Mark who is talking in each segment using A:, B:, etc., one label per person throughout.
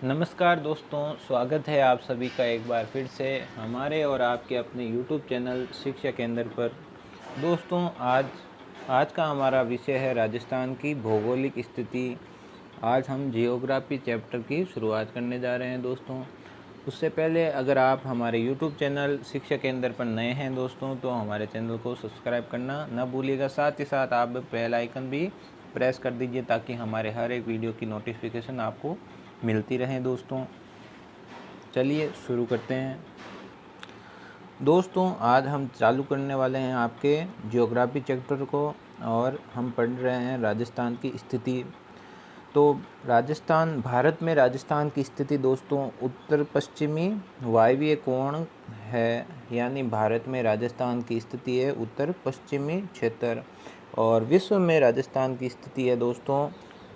A: नमस्कार दोस्तों, स्वागत है आप सभी का एक बार फिर से हमारे और आपके अपने YouTube चैनल शिक्षा केंद्र पर। दोस्तों आज का हमारा विषय है राजस्थान की भौगोलिक स्थिति। आज हम जियोग्राफी चैप्टर की शुरुआत करने जा रहे हैं दोस्तों। उससे पहले अगर आप हमारे YouTube चैनल शिक्षा केंद्र पर नए हैं दोस्तों, तो हमारे चैनल को सब्सक्राइब करना न भूलिएगा। साथ ही साथ आप बेल आइकन भी प्रेस कर दीजिए ताकि हमारे हर एक वीडियो की नोटिफिकेशन आपको मिलती रहें दोस्तों। चलिए शुरू करते हैं दोस्तों। आज हम चालू करने वाले हैं आपके जियोग्राफी चैप्टर को और हम पढ़ रहे हैं राजस्थान की स्थिति। तो राजस्थान, भारत में राजस्थान की स्थिति दोस्तों उत्तर पश्चिमी वायव्य कोण है, यानी भारत में राजस्थान की स्थिति है उत्तर पश्चिमी क्षेत्र। और विश्व में राजस्थान की स्थिति है दोस्तों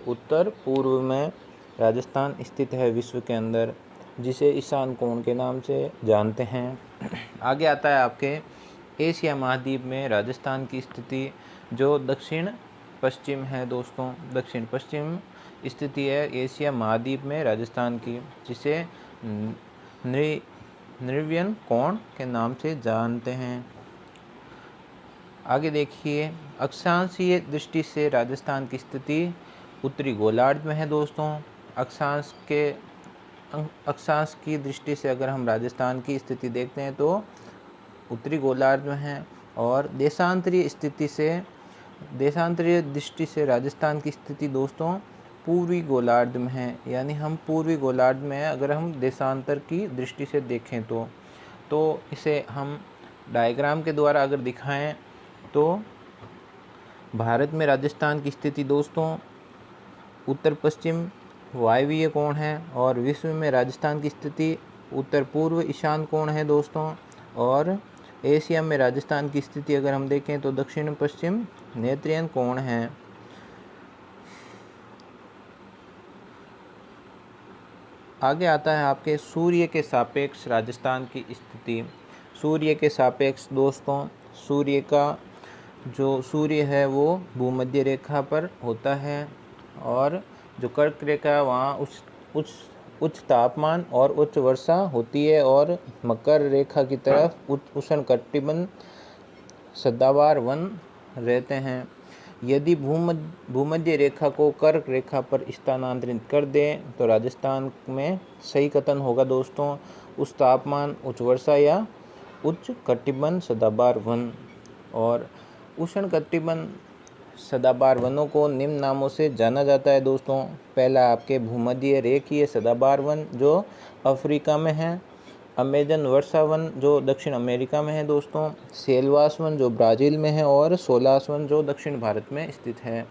A: उत्तर पूर्व में राजस्थान स्थित है विश्व के अंदर, जिसे ईशान कोण के नाम से जानते हैं। आगे आता है आपके एशिया महाद्वीप में राजस्थान की स्थिति, जो दक्षिण पश्चिम है दोस्तों। दक्षिण पश्चिम स्थिति है एशिया महाद्वीप में राजस्थान की, जिसे नृवियन कोण के नाम से जानते हैं। आगे देखिए, अक्षांशीय दृष्टि से राजस्थान की स्थिति उत्तरी गोलार्ध में है दोस्तों। अक्षांश की दृष्टि से अगर हम राजस्थान की स्थिति देखते हैं तो उत्तरी गोलार्ध में है। और देशांतरीय दृष्टि से राजस्थान की स्थिति दोस्तों पूर्वी गोलार्ध में है, यानी हम पूर्वी गोलार्ध में है अगर हम देशांतर की दृष्टि से देखें तो इसे हम डायग्राम के द्वारा अगर दिखाएं तो भारत में राजस्थान की स्थिति दोस्तों उत्तर पश्चिम वायव्य कोण है, और विश्व में राजस्थान की स्थिति उत्तर पूर्व ईशान कोण है दोस्तों। और एशिया में राजस्थान की स्थिति अगर हम देखें तो दक्षिण पश्चिम नेत्रियन कोण है। आगे आता है आपके सूर्य के सापेक्ष राजस्थान की स्थिति। सूर्य के सापेक्ष दोस्तों, सूर्य है वो भूमध्य रेखा पर होता है, और जो कर्क रेखा है वहाँ उच्च तापमान और उच्च वर्षा होती है, और मकर रेखा की तरफ उष्णकटिबंध सदाबहार वन रहते हैं। यदि भूमध्य रेखा को कर्क रेखा पर स्थानांतरित कर दें तो राजस्थान में सही कथन होगा दोस्तों उच्च तापमान, उच्च वर्षा या उच्च कटिबंध सदाबहार वन। और उष्ण कटिबंध सदाबहार वनों को निम्न नामों से जाना जाता है दोस्तों। पहला आपके भूमध्य रेखीय सदाबहार वन जो अफ्रीका में है, अमेजन वर्षा वन जो दक्षिण अमेरिका में है दोस्तों, सेलवास वन जो ब्राज़ील में है, और सोलास वन जो दक्षिण भारत में स्थित है।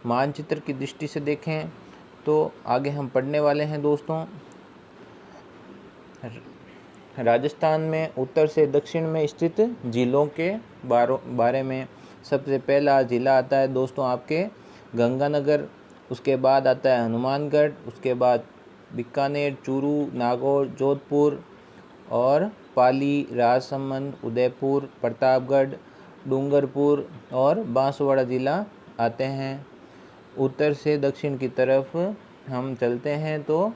A: मानचित्र की दृष्टि से देखें तो आगे हम पढ़ने वाले हैं दोस्तों राजस्थान में उत्तर से दक्षिण में स्थित जिलों के बारे में। सबसे पहला ज़िला आता है दोस्तों आपके गंगानगर, उसके बाद आता है हनुमानगढ़, उसके बाद बीकानेर, चूरू, नागौर, जोधपुर और पाली, राजसमंद, उदयपुर, प्रतापगढ़, डूंगरपुर और बांसवाड़ा ज़िला आते हैं। उत्तर से दक्षिण की तरफ हम चलते हैं तो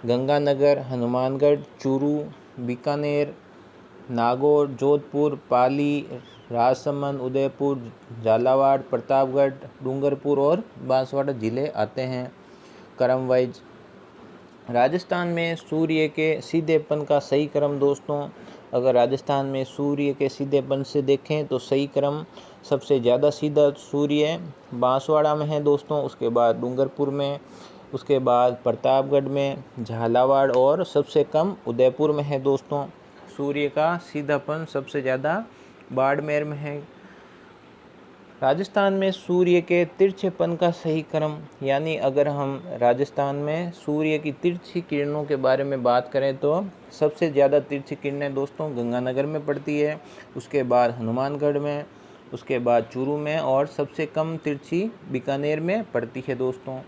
A: गंगानगर, हनुमानगढ़, चूरू, बीकानेर, नागौर, जोधपुर, पाली, राजसमंद, उदयपुर, झालावाड़, प्रतापगढ़, डूंगरपुर और बांसवाड़ा ज़िले आते हैं क्रम वाइज। राजस्थान में सूर्य के सीधेपन का सही क्रम दोस्तों, अगर राजस्थान में सूर्य के सीधेपन से देखें तो सही क्रम सबसे ज़्यादा सीधा सूर्य बांसवाड़ा में है दोस्तों, उसके बाद डूंगरपुर में, उसके बाद प्रतापगढ़ में, झालावाड़ और सबसे कम उदयपुर में है दोस्तों। सूर्य का सीधापन सबसे ज़्यादा बाड़मेर में है। राजस्थान में सूर्य के तिरछेपन का सही क्रम, यानी अगर हम राजस्थान में सूर्य की तिरछी किरणों के बारे में बात करें तो सबसे ज़्यादा तिरछी किरणें दोस्तों गंगानगर में पड़ती है, उसके बाद हनुमानगढ़ में, उसके बाद चूरू में, और सबसे कम तिरछी बीकानेर में पड़ती है दोस्तों।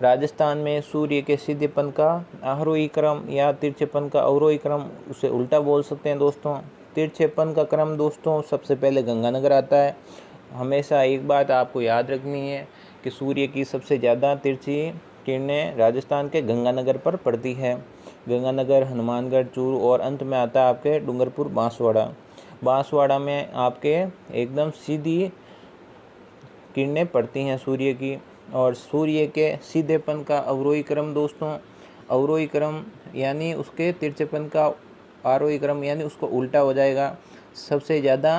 A: राजस्थान में सूर्य के सीधेपन का आरोही क्रम या तिरछेपन का अवरोही क्रम, उसे उल्टा बोल सकते हैं दोस्तों। तिरछेपन का क्रम दोस्तों सबसे पहले गंगानगर आता है। हमेशा एक बात आपको याद रखनी है कि सूर्य की सबसे ज़्यादा तिरछी किरणें राजस्थान के गंगानगर पर पड़ती है। गंगानगर, हनुमानगढ़, चूरू और अंत में आता है आपके डूंगरपुर, बांसवाड़ा। बांसवाड़ा में आपके एकदम सीधी किरणें पड़ती हैं सूर्य की। और सूर्य के सीधेपन का अवरोही क्रम दोस्तों, अवरोही क्रम यानी उसके तिरछेपन का आरोही क्रम यानी उसको उल्टा हो जाएगा। सबसे ज़्यादा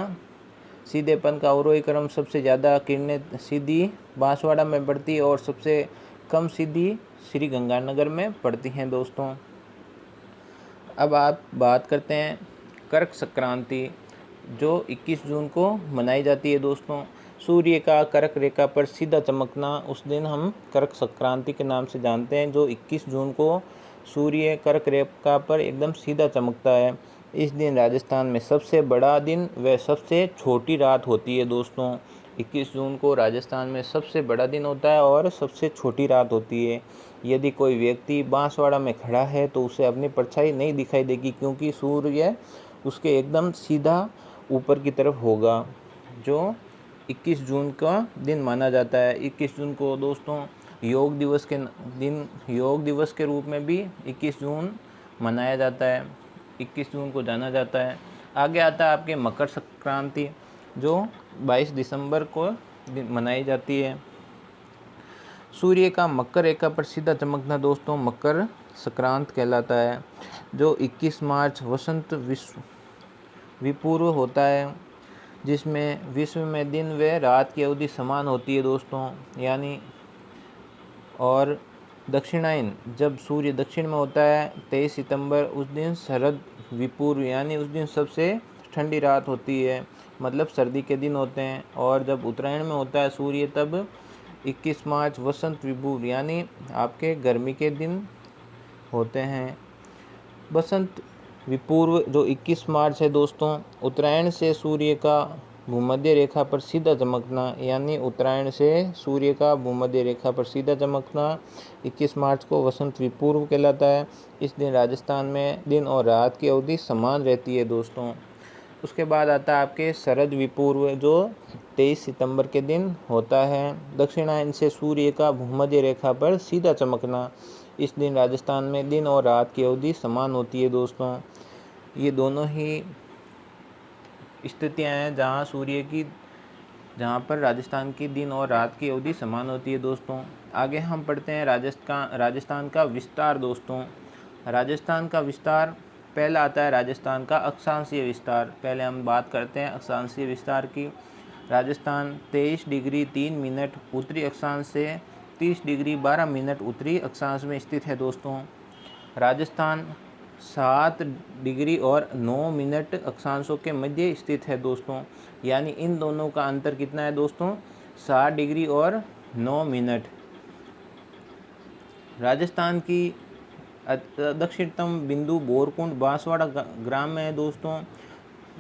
A: सीधेपन का अवरोही क्रम, सबसे ज़्यादा किरणें सीधी बांसवाड़ा में पड़ती है और सबसे कम सीधी श्री गंगानगर में पड़ती हैं दोस्तों। अब आप बात करते हैं कर्क संक्रांति, जो 21 जून को मनाई जाती है दोस्तों। सूर्य का कर्क रेखा पर सीधा चमकना, उस दिन हम कर्क संक्रांति के नाम से जानते हैं। जो 21 जून को सूर्य कर्क रेखा पर एकदम सीधा चमकता है। इस दिन राजस्थान में सबसे बड़ा दिन व सबसे छोटी रात होती है दोस्तों। 21 जून को राजस्थान में सबसे बड़ा दिन होता है और सबसे छोटी रात होती है। यदि कोई व्यक्ति बांसवाड़ा में खड़ा है तो उसे अपनी परछाई नहीं दिखाई देगी, क्योंकि सूर्य उसके एकदम सीधा ऊपर की तरफ होगा। जो 21 जून का दिन माना जाता है। 21 जून को दोस्तों योग दिवस के दिन, योग दिवस के रूप में भी 21 जून मनाया जाता है। 21 जून को जाना जाता है। आगे आता है आपके मकर संक्रांति, जो 22 दिसंबर को मनाई जाती है। सूर्य का मकर रेखा पर सीधा चमकना दोस्तों मकर संक्रांत कहलाता है। जो 21 मार्च वसंत विषुवपूर्व होता है, जिसमें विश्व में दिन व रात की अवधि समान होती है दोस्तों, यानी और दक्षिणायन, जब सूर्य दक्षिण में होता है 23 सितंबर, उस दिन शरद विपूर्व यानी उस दिन सबसे ठंडी रात होती है, मतलब सर्दी के दिन होते हैं। और जब उत्तरायण में होता है सूर्य, तब 21 मार्च वसंत विपूर्व यानी आपके गर्मी के दिन होते हैं। वसंत विपूर्व जो 21 मार्च है दोस्तों, उत्तरायण से सूर्य का भूमध्य रेखा पर सीधा चमकना, यानी उत्तरायण से सूर्य का भूमध्य रेखा पर सीधा चमकना 21 मार्च को वसंत विपूर्व कहलाता है। इस दिन राजस्थान में दिन और रात की अवधि समान रहती है दोस्तों। उसके बाद आता है आपके शरद विपूर्व, जो 23 सितंबर के दिन होता है। दक्षिणायन से सूर्य का भूमध्य रेखा पर सीधा चमकना, इस दिन राजस्थान में दिन और रात की अवधि समान होती है दोस्तों। ये दोनों ही स्थितियाँ हैं जहाँ पर राजस्थान की दिन और रात की अवधि समान होती है दोस्तों। आगे हम पढ़ते हैं राजस्थान का विस्तार दोस्तों। राजस्थान का विस्तार, पहला आता है राजस्थान का अक्षांशीय विस्तार। पहले हम बात करते हैं अक्षांशीय विस्तार की। राजस्थान 23 डिग्री 3 मिनट उत्तरी अक्षांश से 30 डिग्री 12 मिनट उत्तरी अक्षांश में स्थित है दोस्तों। राजस्थान 7 डिग्री और 9 मिनट अक्षांशों के मध्य स्थित है दोस्तों, यानी इन दोनों का अंतर कितना है दोस्तों, 7 डिग्री और 9 मिनट। राजस्थान की दक्षिणतम बिंदु बोरकुंड बांसवाड़ा ग्राम में है दोस्तों।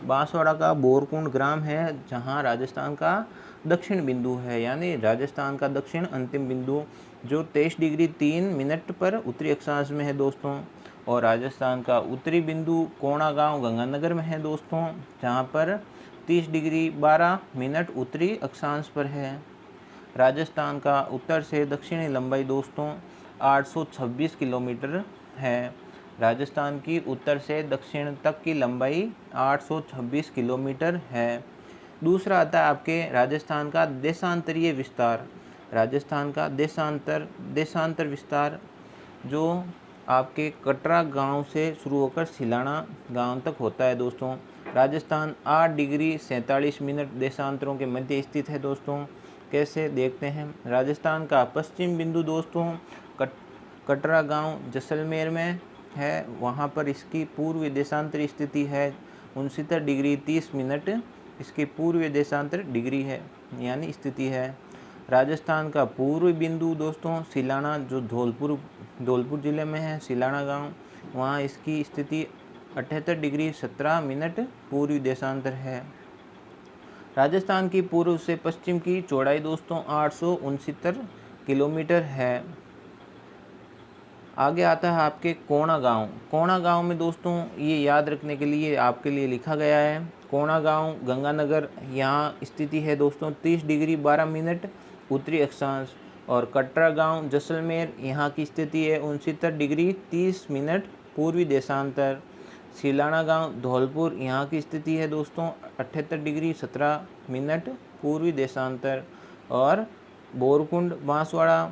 A: बांसवाड़ा का बोरकुंड ग्राम है जहां राजस्थान का दक्षिण बिंदु है, यानी राजस्थान का दक्षिण अंतिम बिंदु, जो 23 डिग्री 3 मिनट पर उत्तरी अक्षांश में है दोस्तों। और राजस्थान का उत्तरी बिंदु कोणा गांव गंगानगर में है दोस्तों, जहां पर 30 डिग्री 12 मिनट उत्तरी अक्षांश पर है। राजस्थान का उत्तर से दक्षिणी लंबाई दोस्तों 826 किलोमीटर है। राजस्थान की उत्तर से दक्षिण तक की लंबाई 826 किलोमीटर है। दूसरा आता है आपके राजस्थान का देशांतरीय विस्तार। राजस्थान का देशांतर विस्तार, जो आपके कटरा गांव से शुरू होकर सिलाना गांव तक होता है दोस्तों। राजस्थान 8 डिग्री 47 मिनट देशांतरों के मध्य स्थित है दोस्तों। कैसे देखते हैं। राजस्थान का पश्चिम बिंदु दोस्तों कटरा गांव जैसलमेर में है, वहां पर इसकी पूर्व देशांतर स्थिति है 69 डिग्री 30 मिनट, इसकी पूर्व देशांतर डिग्री है यानी स्थिति है। राजस्थान का पूर्व बिंदु दोस्तों सिलाना, जो धौलपुर ज़िले में है, सिलाना गांव, वहाँ इसकी स्थिति 78 डिग्री 17 मिनट पूर्वी देशांतर है। राजस्थान की पूर्व से पश्चिम की चौड़ाई दोस्तों 869 किलोमीटर है। आगे आता है आपके कोणा गांव। कोणा गांव में दोस्तों ये याद रखने के लिए आपके लिए लिखा गया है, कोणा गांव गंगानगर, यहाँ स्थिति है दोस्तों 30 डिग्री 12 मिनट उत्तरी अक्षांश। और कटरा गांव जैसलमेर, यहाँ की स्थिति है 69 डिग्री 30 मिनट पूर्वी देशांतर। सिलाना गांव धौलपुर, यहाँ की स्थिति है दोस्तों 78 डिग्री 17 मिनट पूर्वी देशांतर। और बोरकुंड बांसवाड़ा,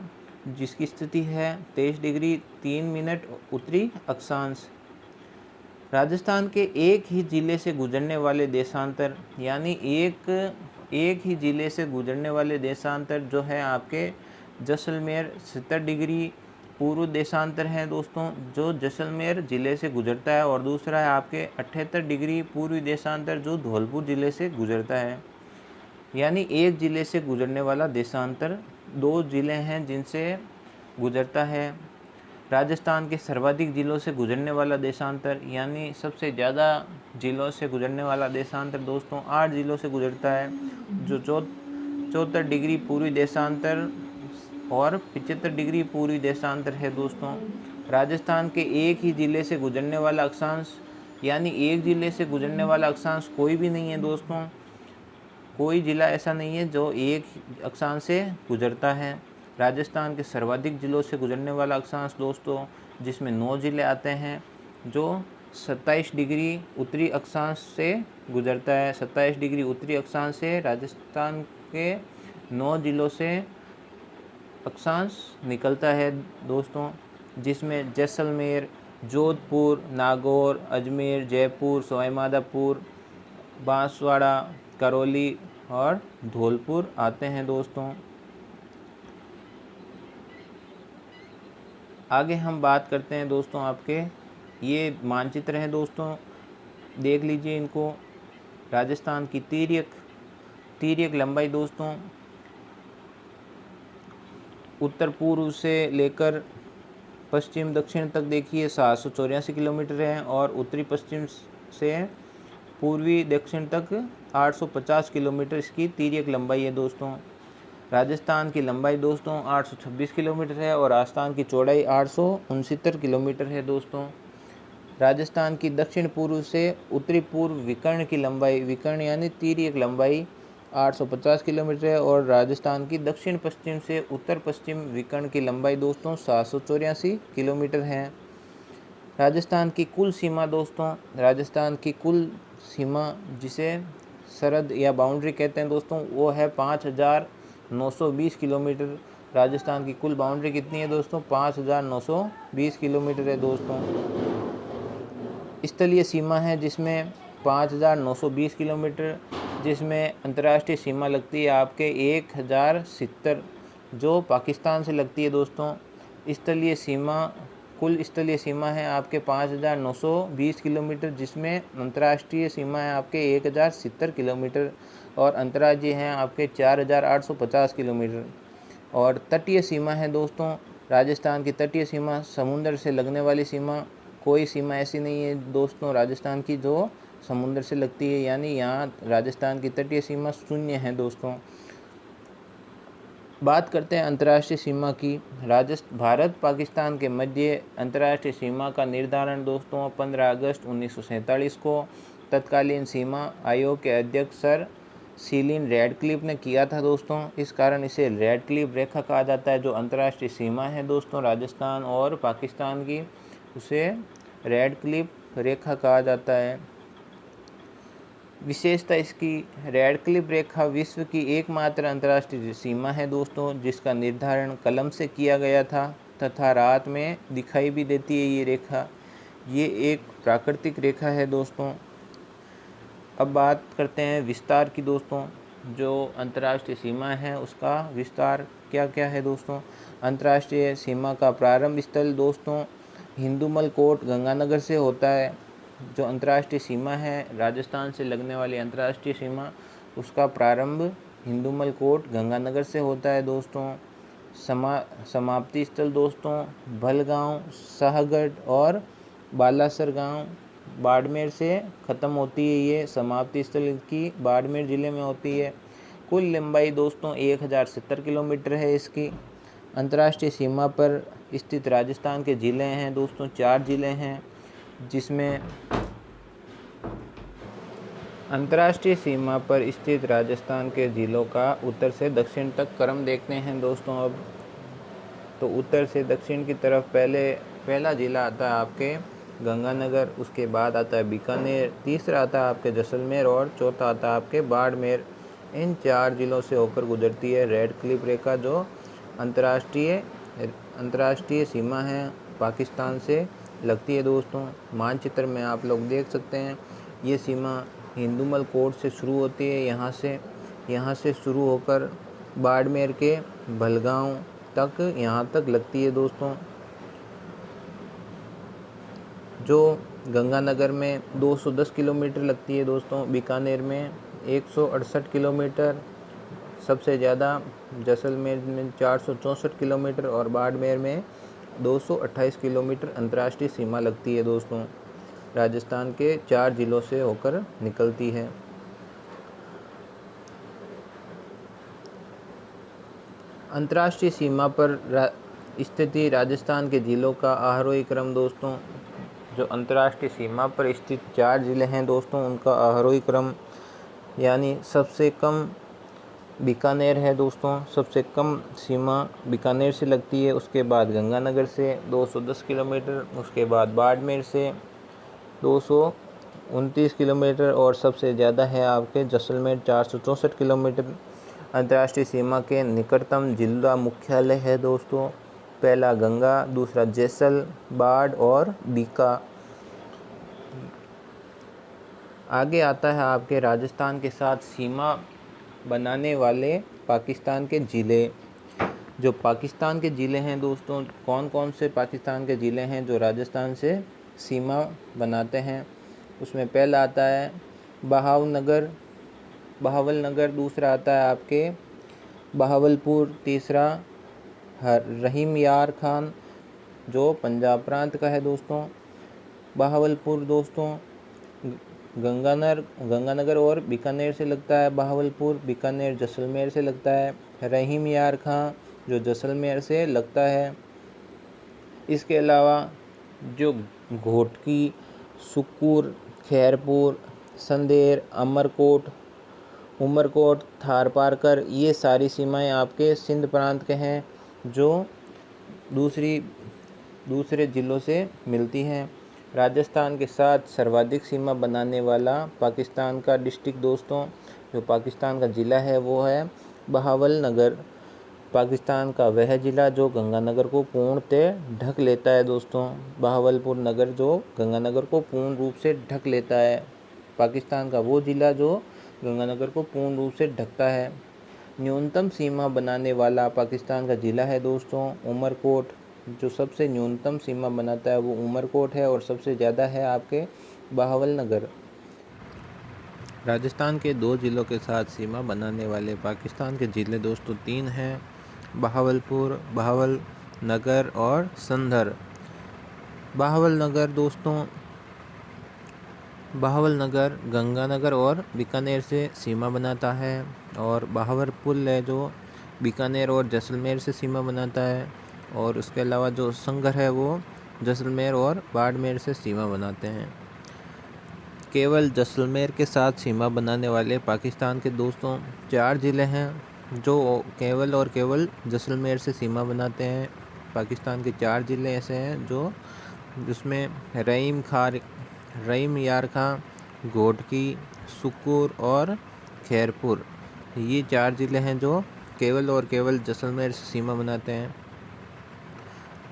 A: जिसकी स्थिति है 23 डिग्री 3 मिनट उत्तरी अक्षांश। राजस्थान के एक ही ज़िले से गुजरने वाले देशांतर, यानी एक ही ज़िले से गुजरने वाले देशांतर जो है आपके जैसलमेर 70 डिग्री पूर्व देशांतर है दोस्तों, जो जैसलमेर ज़िले से गुजरता है। और दूसरा है आपके 78 डिग्री पूर्वी देशांतर जो धौलपुर ज़िले से गुजरता है। यानी एक ज़िले से गुजरने वाला देशांतर 2 ज़िले हैं जिनसे गुजरता है। राजस्थान के सर्वाधिक ज़िलों से गुजरने वाला देशांतर, यानी सबसे ज़्यादा ज़िलों से गुजरने वाला देशांतर दोस्तों 8 ज़िलों से गुजरता है, जो 74 डिग्री पूर्वी देशांतर और 75 डिग्री पूर्वी देशांतर है दोस्तों। राजस्थान के एक ही ज़िले से गुजरने वाला अक्षांश, यानी एक ज़िले से गुजरने वाला अक्षांश कोई भी नहीं है दोस्तों, कोई ज़िला ऐसा नहीं है जो एक अक्षांश से गुजरता है। राजस्थान के सर्वाधिक ज़िलों से गुजरने वाला अक्षांश दोस्तों, जिसमें 9 ज़िले आते हैं, जो 27 डिग्री उत्तरी अक्षांश से गुजरता है। 27 डिग्री उत्तरी अक्षांश से राजस्थान के 9 ज़िलों से अक्षांश निकलता है दोस्तों, जिसमें जैसलमेर, जोधपुर, नागौर, अजमेर, जयपुर, सवाई माधोपुर, बांसवाड़ा, करौली और धौलपुर आते हैं दोस्तों। आगे हम बात करते हैं दोस्तों, आपके ये मानचित्र हैं दोस्तों, देख लीजिए इनको। राजस्थान की तिर्यक लंबाई दोस्तों उत्तर पूर्व से लेकर पश्चिम दक्षिण तक देखिए 784 किलोमीटर है, और उत्तरी पश्चिम से पूर्वी दक्षिण तक 850 किलोमीटर इसकी तिर्यक लंबाई है दोस्तों। राजस्थान की लंबाई दोस्तों 826 किलोमीटर है और आस्थान की चौड़ाई 869 किलोमीटर है दोस्तों। राजस्थान की दक्षिण पूर्व से उत्तरी पूर्व विकर्ण की लंबाई, विकर्ण यानी तिर्यक लंबाई 850 किलोमीटर है, और राजस्थान की दक्षिण पश्चिम से उत्तर पश्चिम विकर्ण की लंबाई दोस्तों 784 किलोमीटर है। राजस्थान की कुल सीमा दोस्तों, राजस्थान की कुल सीमा जिसे सरहद या बाउंड्री कहते हैं दोस्तों, वो है 5920 किलोमीटर। राजस्थान की कुल बाउंड्री कितनी है दोस्तों? 5920 किलोमीटर है दोस्तों। स्थलीय सीमा है जिसमें 5920 किलोमीटर, जिसमें अंतर्राष्ट्रीय सीमा लगती है आपके 1070 जो पाकिस्तान से लगती है दोस्तों। स्थलीय सीमा, कुल स्थलीय सीमा है आपके 5920 किलोमीटर, जिसमें अंतर्राष्ट्रीय सीमा है आपके 1070 किलोमीटर और अंतर्राज्यीय हैं आपके 4850 किलोमीटर। और तटीय सीमा है दोस्तों, राजस्थान की तटीय सीमा समुद्र से लगने वाली सीमा, कोई सीमा ऐसी नहीं है दोस्तों राजस्थान की जो समुद्र से लगती है, यानी यहाँ राजस्थान की तटीय सीमा 0 है दोस्तों। बात करते हैं अंतर्राष्ट्रीय सीमा की। भारत पाकिस्तान के मध्य अंतर्राष्ट्रीय सीमा का निर्धारण दोस्तों 15 अगस्त 1947 को तत्कालीन सीमा आयोग के अध्यक्ष सर सीलिन रैडक्लिफ ने किया था दोस्तों। इस कारण इसे रैडक्लिफ रेखा कहा जाता है। जो अंतर्राष्ट्रीय सीमा है दोस्तों राजस्थान और पाकिस्तान की, उसे रैडक्लिफ रेखा कहा जाता है। विशेषता इसकी, रैडक्लिफ रेखा विश्व की एकमात्र अंतर्राष्ट्रीय सीमा है दोस्तों, जिसका निर्धारण कलम से किया गया था तथा रात में दिखाई भी देती है ये रेखा। ये एक प्राकृतिक रेखा है दोस्तों। अब बात करते हैं विस्तार की दोस्तों। जो अंतर्राष्ट्रीय सीमा है उसका विस्तार क्या क्या है दोस्तों। अंतर्राष्ट्रीय सीमा का प्रारंभ स्थल दोस्तों हिंदूमल कोट गंगानगर से होता है। जो अंतर्राष्ट्रीय सीमा है राजस्थान से लगने वाली अंतर्राष्ट्रीय सीमा, उसका प्रारंभ हिंदूमल कोट गंगानगर से होता है दोस्तों। समाप्ति स्थल दोस्तों भलगांव, शाहगढ़ और बालासर गांव बाड़मेर से ख़त्म होती है। ये समाप्ति स्थल की बाड़मेर ज़िले में होती है। कुल लंबाई दोस्तों 1070 किलोमीटर है इसकी। अंतर्राष्ट्रीय सीमा पर स्थित राजस्थान के ज़िले हैं दोस्तों 4 ज़िले हैं, जिसमें अंतर्राष्ट्रीय सीमा पर स्थित राजस्थान के ज़िलों का उत्तर से दक्षिण तक क्रम देखते हैं दोस्तों। अब तो उत्तर से दक्षिण की तरफ पहला ज़िला आता है आपके गंगानगर, उसके बाद आता है बीकानेर, तीसरा आता है आपके जैसलमेर और चौथा आता है आपके बाड़मेर। इन 4 ज़िलों से होकर गुजरती है रेड क्लिफ रेखा, जो अंतर्राष्ट्रीय सीमा है, पाकिस्तान से लगती है दोस्तों। मानचित्र में आप लोग देख सकते हैं, ये सीमा हिंदूमल कोट से शुरू होती है, यहाँ से शुरू होकर बाड़मेर के भलगांव तक यहाँ तक लगती है दोस्तों, जो गंगानगर में 210 किलोमीटर लगती है दोस्तों, बीकानेर में 168 किलोमीटर, सबसे ज़्यादा जैसलमेर में 464 किलोमीटर और बाड़मेर में 228 किलोमीटर अंतर्राष्ट्रीय सीमा लगती है दोस्तों। राजस्थान के 4 ज़िलों से होकर निकलती है। अंतर्राष्ट्रीय सीमा पर स्थिति राजस्थान के ज़िलों का आरोही क्रम दोस्तों, जो अंतर्राष्ट्रीय सीमा पर स्थित 4 ज़िले हैं दोस्तों, उनका आरोही क्रम, यानी सबसे कम बीकानेर है दोस्तों, सबसे कम सीमा बीकानेर से लगती है, उसके बाद गंगानगर से 210 किलोमीटर, उसके बाद बाड़मेर से 229 किलोमीटर और सबसे ज़्यादा है आपके जैसलमेर 464 किलोमीटर। अंतर्राष्ट्रीय सीमा के निकटतम जिला मुख्यालय है दोस्तों, पहला गंगा, दूसरा जैसल, बाड़ और बीका। आगे आता है आपके राजस्थान के साथ सीमा बनाने वाले पाकिस्तान के ज़िले। जो पाकिस्तान के ज़िले हैं दोस्तों, कौन कौन से पाकिस्तान के ज़िले हैं जो राजस्थान से सीमा बनाते हैं, उसमें पहला आता है बहावलनगर, दूसरा आता है आपके बहावलपुर, तीसरा रहीम यार खान जो पंजाब प्रांत का है दोस्तों। बहावलपुर दोस्तों गंगानगर और बीकानेर से लगता है, बहावलपुर बीकानेर जैसलमेर से लगता है, रहीम यार खां जो जैसलमेर से लगता है। इसके अलावा जो घोटकी, सुक्कुर, खैरपुर, संदेर, उमरकोट, थारपारकर, ये सारी सीमाएं आपके सिंध प्रांत के हैं, जो दूसरे ज़िलों से मिलती हैं। राजस्थान के साथ सर्वाधिक सीमा बनाने वाला पाकिस्तान का डिस्ट्रिक्ट दोस्तों, जो पाकिस्तान का ज़िला है वो है बहावलनगर। पाकिस्तान का वह ज़िला जो गंगानगर को पूर्णतः ढक लेता है दोस्तों, बहावलपुर नगर जो गंगानगर को पूर्ण रूप से ढक लेता है। पाकिस्तान का वो ज़िला जो गंगानगर को पूर्ण रूप से ढकता है। न्यूनतम सीमा बनाने वाला पाकिस्तान का ज़िला है दोस्तों उमरकोट, जो सबसे न्यूनतम सीमा बनाता है वो उमरकोट है और सबसे ज़्यादा है आपके बहावलनगर। राजस्थान के 2 ज़िलों के साथ सीमा बनाने वाले पाकिस्तान के ज़िले दोस्तों 3 हैं, बहावलपुर, बहावलनगर और संदर। बहावलनगर गंगानगर और बीकानेर से सीमा बनाता है, और बहावलपुर है जो बीकानेर और जैसलमेर से सीमा बनाता है, और उसके अलावा जो संगर है वो जैसलमेर और बाड़मेर से सीमा बनाते हैं। केवल जैसलमेर के साथ सीमा बनाने वाले पाकिस्तान के दोस्तों 4 ज़िले हैं जो केवल जैसलमेर से सीमा बनाते हैं। पाकिस्तान के 4 ज़िले ऐसे हैं जो जिसमें रहीम यार खां, घोटकी, सुक्कुर और खैरपुर, ये 4 ज़िले हैं जो केवल जैसलमेर से सीमा बनाते हैं।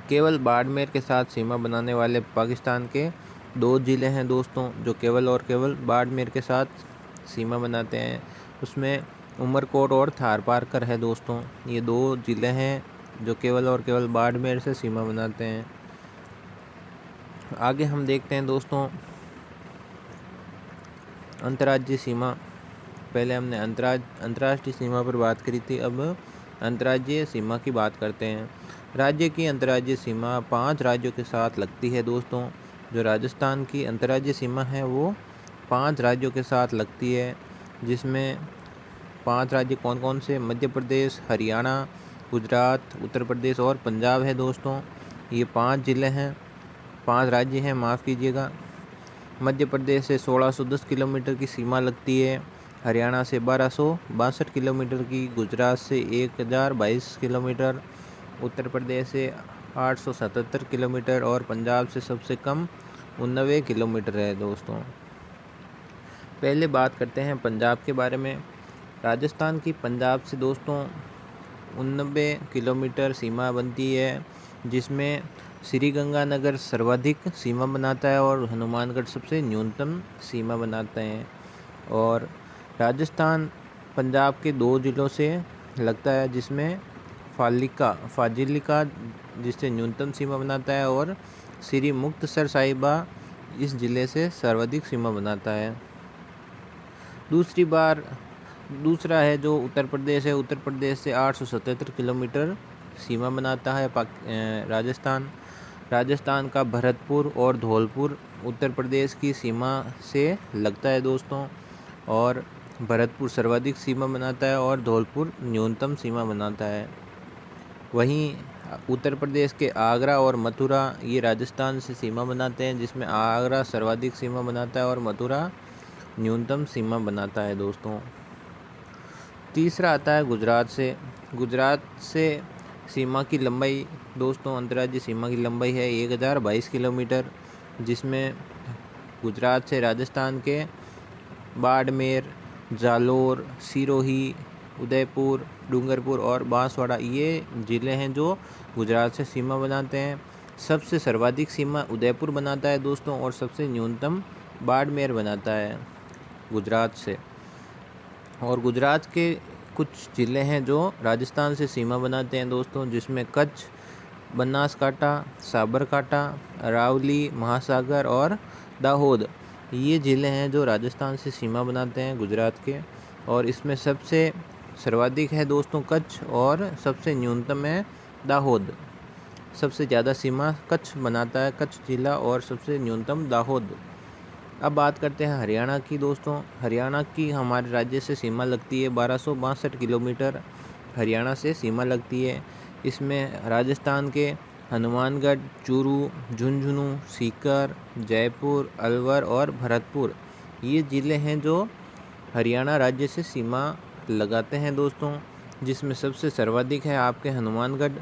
A: केवल बाड़मेर के साथ सीमा बनाने वाले पाकिस्तान के 2 ज़िले हैं दोस्तों, जो केवल बाड़मेर के साथ सीमा बनाते हैं। उसमें उमरकोट और थारपारकर है दोस्तों, ये 2 ज़िले हैं जो केवल बाड़मेर से सीमा बनाते हैं। आगे हम देखते हैं दोस्तों अंतर्राज्यीय सीमा। पहले हमने अंतर्राष्ट्रीय सीमा पर बात करी थी, अब अंतर्राज्यीय सीमा की बात करते हैं। राज्य की अंतर्राज्यीय सीमा 5 राज्यों के साथ लगती है दोस्तों। जो राजस्थान की अंतर्राज्यीय सीमा है वो 5 राज्यों के साथ लगती है, जिसमें 5 राज्य कौन कौन से, मध्य प्रदेश, हरियाणा, गुजरात, उत्तर प्रदेश और पंजाब है दोस्तों। ये 5 ज़िले हैं, 5 राज्य हैं, माफ़ कीजिएगा। मध्य प्रदेश से 1610 किलोमीटर की सीमा लगती है, हरियाणा से 1262 किलोमीटर की, गुजरात से 1022 किलोमीटर, उत्तर प्रदेश से 877 किलोमीटर और पंजाब से सबसे कम 89 किलोमीटर है दोस्तों। पहले बात करते हैं पंजाब के बारे में। राजस्थान की पंजाब से दोस्तों 89 किलोमीटर सीमा बनती है, जिसमें श्री गंगानगर सर्वाधिक सीमा बनाता है और हनुमानगढ़ सबसे न्यूनतम सीमा बनाते हैं। और राजस्थान पंजाब के 2 ज़िलों से लगता है, जिसमें फाजिलिका जिससे न्यूनतम सीमा बनाता है और श्री मुक्तसर साहिबा इस ज़िले से सर्वाधिक सीमा बनाता है। दूसरा है जो उत्तर प्रदेश है। उत्तर प्रदेश से 877 किलोमीटर सीमा बनाता है राजस्थान का भरतपुर और धौलपुर उत्तर प्रदेश की सीमा से लगता है दोस्तों, और भरतपुर सर्वाधिक सीमा बनाता है और धौलपुर न्यूनतम सीमा बनाता है। वहीं उत्तर प्रदेश के आगरा और मथुरा ये राजस्थान से सीमा बनाते हैं, जिसमें आगरा सर्वाधिक सीमा बनाता है और मथुरा न्यूनतम सीमा बनाता है दोस्तों। तीसरा आता है गुजरात से सीमा की लंबाई दोस्तों, अंतर्राज्यीय सीमा की लंबाई है 1022 किलोमीटर, जिसमें गुजरात से राजस्थान के बाड़मेर, जालोर, सिरोही, उदयपुर, डूंगरपुर और बांसवाड़ा ये ज़िले हैं जो गुजरात से सीमा बनाते हैं। सबसे सर्वाधिक सीमा उदयपुर बनाता है दोस्तों, और सबसे न्यूनतम बाड़मेर बनाता है गुजरात से। और गुजरात के कुछ ज़िले हैं जो राजस्थान से सीमा बनाते हैं दोस्तों, जिसमें कच्छ, बनासकांठा, साबरकांठा, अरावली, महासागर और दाहोद ये ज़िले हैं जो राजस्थान से सीमा बनाते हैं गुजरात के। और इसमें सबसे सर्वाधिक है दोस्तों कच्छ और सबसे न्यूनतम है दाहोद। सबसे ज़्यादा सीमा कच्छ बनाता है, कच्छ ज़िला, और सबसे न्यूनतम दाहोद। अब बात करते हैं हरियाणा की दोस्तों। हरियाणा की हमारे राज्य से सीमा लगती है 1262 किलोमीटर हरियाणा से सीमा लगती है। इसमें राजस्थान के हनुमानगढ़, चूरू, झुंझुनू, सीकर, जयपुर, अलवर और भरतपुर ये ज़िले हैं जो हरियाणा राज्य से सीमा लगाते हैं दोस्तों, जिसमें सबसे सर्वाधिक है आपके हनुमानगढ़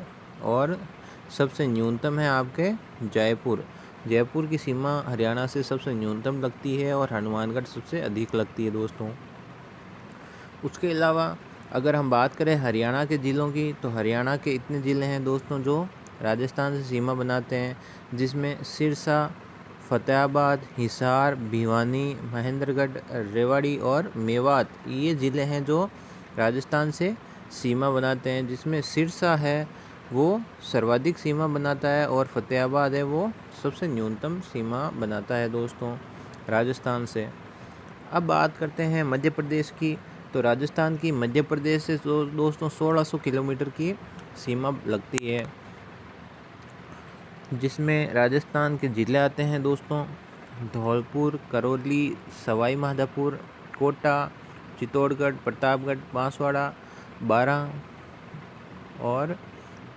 A: और सबसे न्यूनतम है आपके जयपुर की सीमा हरियाणा से सबसे न्यूनतम लगती है और हनुमानगढ़ सबसे अधिक लगती है दोस्तों। उसके अलावा अगर हम बात करें हरियाणा के ज़िलों की, तो हरियाणा के इतने ज़िले हैं दोस्तों जो राजस्थान से सीमा बनाते हैं, जिसमें सिरसा, फतेहाबाद, हिसार, भिवानी, महेंद्रगढ़, रेवाड़ी और मेवात ये ज़िले हैं जो राजस्थान से सीमा बनाते हैं, जिसमें सिरसा है वो सर्वाधिक सीमा बनाता है और फतेहाबाद है वो सबसे न्यूनतम सीमा बनाता है दोस्तों राजस्थान से। अब बात करते हैं मध्य प्रदेश की, तो राजस्थान की मध्य प्रदेश से दोस्तों 1600 किलोमीटर की सीमा लगती है, जिसमें राजस्थान के ज़िले आते हैं दोस्तों धौलपुर, करौली, सवाई माधोपुर, कोटा, चित्तौड़गढ़, प्रतापगढ़, बांसवाड़ा, बारां और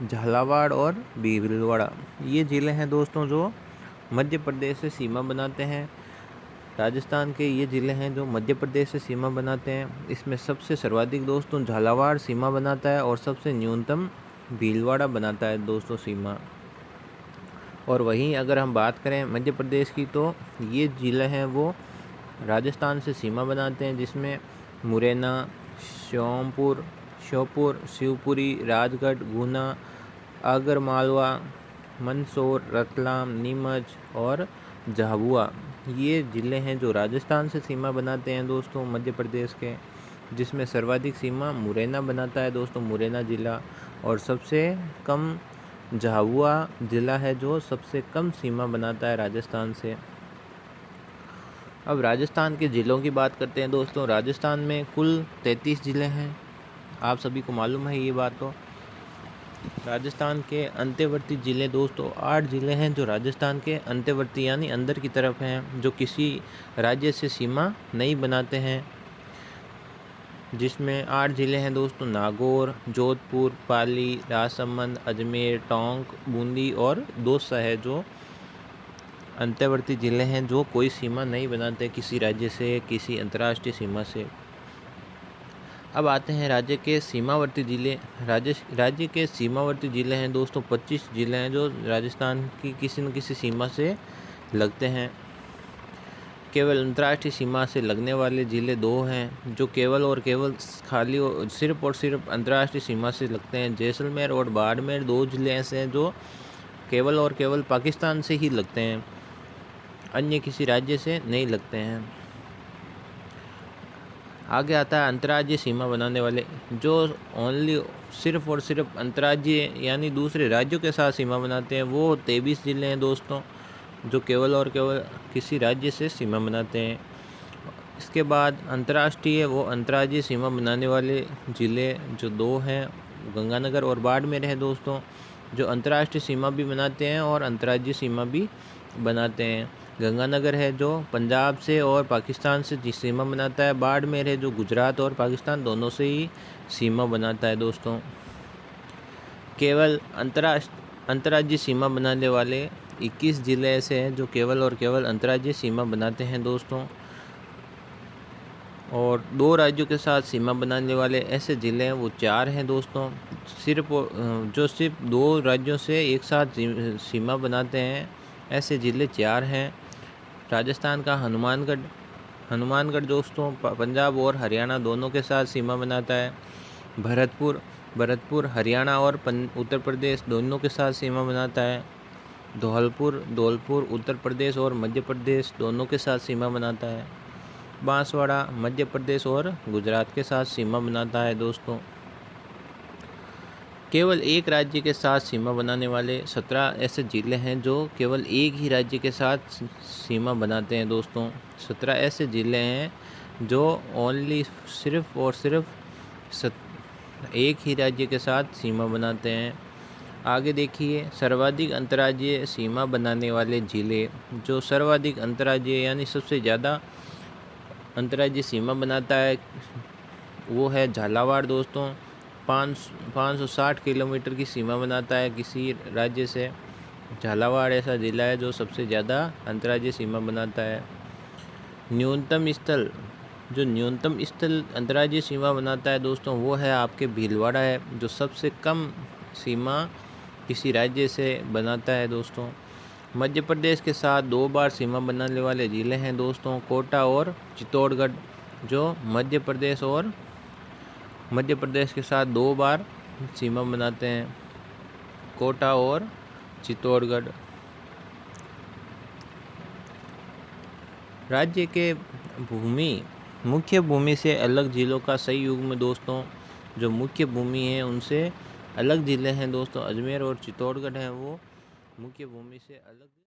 A: झालावाड़ और भीलवाड़ा ये ज़िले हैं दोस्तों जो मध्य प्रदेश से सीमा बनाते हैं। राजस्थान के ये ज़िले हैं जो मध्य प्रदेश से सीमा बनाते हैं। इसमें सबसे सर्वाधिक दोस्तों झालावाड़ सीमा बनाता है और सबसे न्यूनतम भीलवाड़ा बनाता है दोस्तों सीमा। और वहीं अगर हम बात करें मध्य प्रदेश की, तो ये ज़िले हैं वो राजस्थान से सीमा बनाते हैं, जिसमें मुरैना, श्योपुर, शिवपुरी, राजगढ़, गुना, आगरमालवा, मंदसौर, रतलाम, नीमच और झाबुआ ये ज़िले हैं जो राजस्थान से सीमा बनाते हैं दोस्तों मध्य प्रदेश के, जिसमें सर्वाधिक सीमा मुरैना बनाता है दोस्तों मुरैना ज़िला, और सबसे कम झाबुआ ज़िला है जो सबसे कम सीमा बनाता है राजस्थान से। अब राजस्थान के ज़िलों की बात करते हैं दोस्तों। राजस्थान में कुल 33 ज़िले हैं, आप सभी को मालूम है ये बात। तो राजस्थान के अंतर्वर्ती ज़िले दोस्तों 8 ज़िले हैं जो राजस्थान के अंतर्वर्ती यानी अंदर की तरफ हैं, जो किसी राज्य से सीमा नहीं बनाते हैं, जिसमें 8 ज़िले हैं दोस्तों नागौर, जोधपुर, पाली, राजसमंद, अजमेर, टोंक, बूंदी और दौसा है जो अंतर्वर्ती ज़िले हैं जो कोई सीमा नहीं बनाते किसी राज्य से, किसी अंतर्राष्ट्रीय सीमा से। अब आते हैं राज्य के सीमावर्ती ज़िले। राज्य के सीमावर्ती ज़िले हैं दोस्तों 25 ज़िले हैं जो राजस्थान की किसी न किसी सीमा से लगते हैं। केवल अंतर्राष्ट्रीय सीमा से लगने वाले ज़िले 2 हैं जो केवल और केवल सिर्फ और सिर्फ अंतर्राष्ट्रीय सीमा से लगते हैं। जैसलमेर और बाड़मेर 2 ज़िले ऐसे हैं जो केवल और केवल पाकिस्तान से ही लगते हैं, अन्य किसी राज्य से नहीं लगते हैं। आगे आता है अंतर्राज्यीय सीमा बनाने वाले, जो ओनली सिर्फ और सिर्फ अंतर्राज्यीय यानी दूसरे राज्यों के साथ सीमा बनाते हैं। वो 23 ज़िले हैं दोस्तों जो केवल और केवल किसी राज्य से सीमा बनाते हैं। इसके बाद अंतर्राज्यीय सीमा बनाने वाले ज़िले जो 2 हैं गंगानगर और बाड़मेर है दोस्तों, जो अंतर्राष्ट्रीय सीमा भी बनाते हैं और अंतर्राज्यीय सीमा भी बनाते हैं। गंगानगर है जो पंजाब से और पाकिस्तान से सीमा बनाता है। बाड़मेर है जो गुजरात और पाकिस्तान दोनों से ही सीमा बनाता है दोस्तों। केवल अंतर्राज्यीय सीमा बनाने वाले 21 ज़िले ऐसे हैं जो केवल और केवल अंतर्राज्यीय सीमा बनाते हैं दोस्तों। और 2 राज्यों के साथ सीमा बनाने वाले ऐसे ज़िले हैं वो 4 हैं दोस्तों। सिर्फ 2 राज्यों से एक साथ सीमा बनाते हैं ऐसे ज़िले 4 हैं। राजस्थान का हनुमानगढ़ दोस्तों पंजाब और हरियाणा दोनों के साथ सीमा बनाता है। भरतपुर हरियाणा और उत्तर प्रदेश दोनों के साथ सीमा बनाता है। धौलपुर उत्तर प्रदेश और मध्य प्रदेश दोनों के साथ सीमा बनाता है। बांसवाड़ा मध्य प्रदेश और गुजरात के साथ सीमा बनाता है दोस्तों। केवल एक राज्य के साथ सीमा बनाने वाले 17 ऐसे ज़िले हैं जो केवल एक ही राज्य के साथ सीमा बनाते हैं दोस्तों। 17 ऐसे ज़िले हैं जो ओनली सिर्फ और सिर्फ एक ही राज्य के साथ सीमा बनाते हैं। आगे देखिए सर्वाधिक अंतर्राज्यीय सीमा बनाने वाले ज़िले, जो सर्वाधिक अंतर्राज्यीय यानी सबसे ज़्यादा अंतर्राज्यीय सीमा बनाता है वो है झालावाड़ दोस्तों। 560 किलोमीटर की सीमा बनाता है किसी राज्य से। झालावाड़ ऐसा ज़िला है जो सबसे ज़्यादा अंतर्राज्यीय सीमा बनाता है। न्यूनतम स्थल अंतर्राज्यीय सीमा बनाता है दोस्तों वो है आपके भीलवाड़ा है, जो सबसे कम सीमा किसी राज्य से बनाता है दोस्तों। मध्य प्रदेश के साथ 2 बार सीमा बनाने वाले ज़िले हैं दोस्तों कोटा और चित्तौड़गढ़, जो मध्य प्रदेश के साथ 2 बार सीमा बनाते हैं, कोटा और चित्तौड़गढ़। राज्य के मुख्य भूमि से अलग ज़िलों का सही युग्म दोस्तों, जो मुख्य भूमि है उनसे अलग ज़िले हैं दोस्तों। अजमेर और चित्तौड़गढ़ हैं वो मुख्य भूमि से अलग